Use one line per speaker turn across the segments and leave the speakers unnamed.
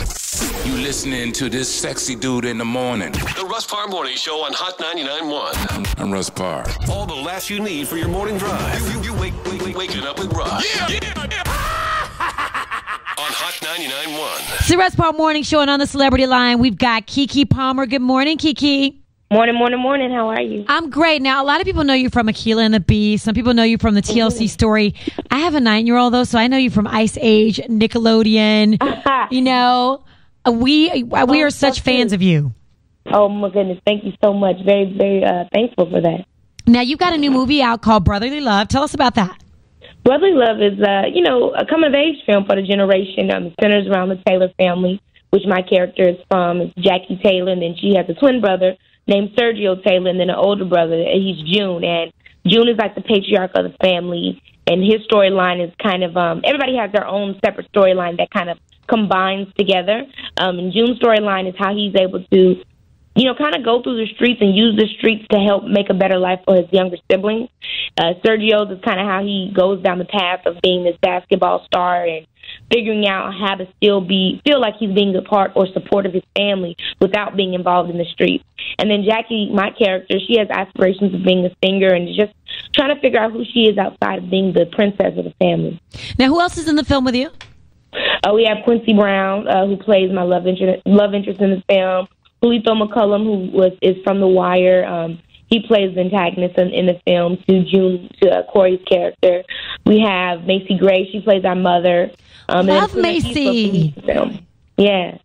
You listening to this sexy dude in the morning.
The Russ Parr Morning Show on Hot 99.1.
I'm Russ Parr.
All the laughs you need for your morning drive. You waking up with Russ. Yeah. On Hot 99.1.
It's the Russ Parr Morning Show, and on the Celebrity Line, we've got Keke Palmer. Good morning, Keke.
Morning. How are you?
I'm great. Now, a lot of people know you from Akilah and the Bee. Some people know you from the TLC story. I have a 9-year-old, though, so I know you from Ice Age, Nickelodeon. You know, we are such fans of you.
Oh, my goodness. Thank you so much. Very, very thankful for that.
Now, you've got a new movie out called Brotherly Love. Tell us about that.
Brotherly Love is, a coming-of-age film for the generation. It centers around the Taylor family, which my character is from. It's Jackie Taylor, and then she has a twin brother named Sergio Taylor, and then an older brother, and he's June. And June is like the patriarch of the family, and his storyline is kind of, everybody has their own separate storyline that kind of combines together. And June's storyline is how he's able to, kind of go through the streets and use the streets to help make a better life for his younger siblings. Sergio's is kind of how he goes down the path of being this basketball star and figuring out how to still feel like he's being a part or support of his family without being involved in the streets. And then Jackie, my character, she has aspirations of being a singer and just trying to figure out who she is outside of being the princess of the family.
Now, who else is in the film with you?
We have Quincy Brown, who plays my love interest in the film. Julito McCullum, who is from The Wire. He plays the antagonist in the film to Corey's character. We have Macy Gray. She plays our mother.
Love Macy.
Yeah.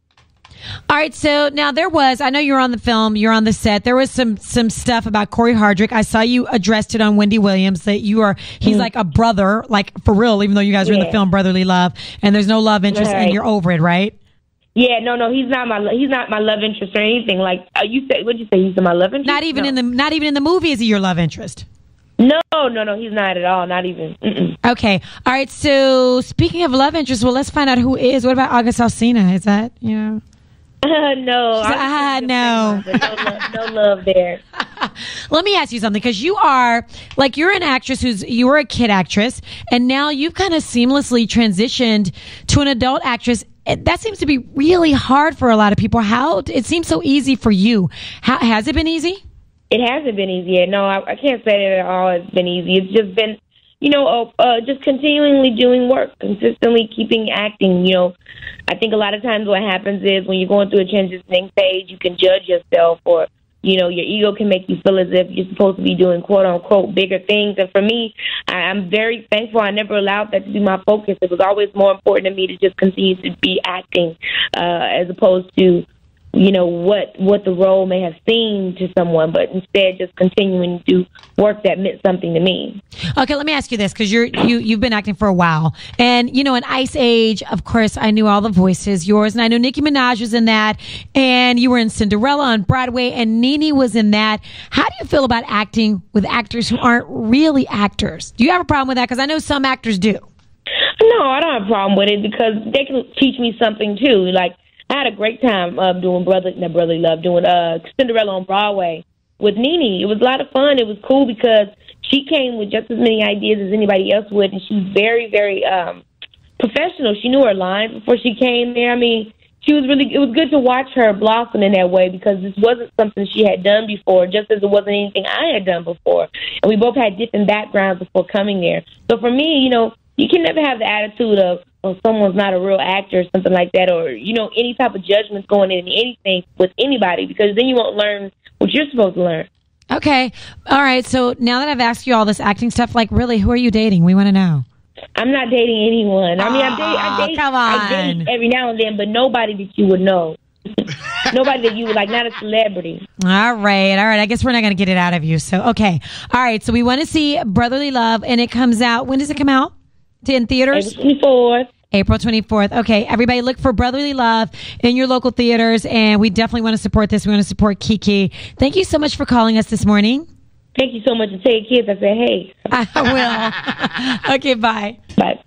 All right, so now I know you're on the film, you're on the set. There was some stuff about Corey Hardrick. I saw you addressed it on Wendy Williams that he's like a brother, like for real, even though you guys are in the film Brotherly Love, and there's no love interest, and you're over it, right?
Yeah, no, he's not my love interest or anything. Like you said, what'd you say? He's my love interest?
Not even in the movie is he your love interest?
No, he's not at all. Not even. Mm-mm.
Okay, all right. So speaking of love interest, well, let's find out who is. What about August Alsina? Is that
No.
No.
No love there.
Let me ask you something, because you're an actress you were a kid actress, and now you've kind of seamlessly transitioned to an adult actress. That seems to be really hard for a lot of people. It seems so easy for you. Has it been easy?
It hasn't been easy. No, I can't say that at all. It's been easy. It's just been, just continually doing work, consistently keeping acting. I think a lot of times what happens is when you're going through a transitioning phase, you can judge yourself, or your ego can make you feel as if you're supposed to be doing quote unquote bigger things. And for me, I'm very thankful. I never allowed that to be my focus. It was always more important to me to just continue to be acting, as opposed to what the role may have seemed to someone, but instead just continuing to do work that meant something to me.
Okay, let me ask you this, because you've been acting for a while, and in Ice Age, of course, I knew all the voices, yours, and I know Nicki Minaj was in that, and you were in Cinderella on Broadway, and Nene was in that. How do you feel about acting with actors who aren't really actors? Do you have a problem with that? Because I know some actors do.
No, I don't have a problem with it, because they can teach me something too. Like, I had a great time doing Brotherly Love, doing Cinderella on Broadway with Nene. It was a lot of fun. It was cool because she came with just as many ideas as anybody else would, and she's very, very professional. She knew her lines before she came there. I mean, it was good to watch her blossom in that way, because this wasn't something she had done before, just as it wasn't anything I had done before. And we both had different backgrounds before coming there. So for me, you can never have the attitude of, someone's not a real actor or something like that, or, any type of judgments going in anything with anybody, because then you won't learn what you're supposed to learn.
Okay. All right. So now that I've asked you all this acting stuff, really, who are you dating? We want to know.
I'm not dating anyone. I mean, I date every now and then, but nobody that you would know. Nobody that you would like, not a celebrity.
All right. I guess we're not going to get it out of you. So, okay. All right. So we want to see Brotherly Love, and it comes out. When does it come out? In theaters? April 24th. Okay, everybody look for Brotherly Love in your local theaters, and we definitely want to support this. We want to support Keke. Thank you so much for calling us this morning.
Thank you so much. To tell your kids, I said, hey.
I will. Okay, bye.
Bye.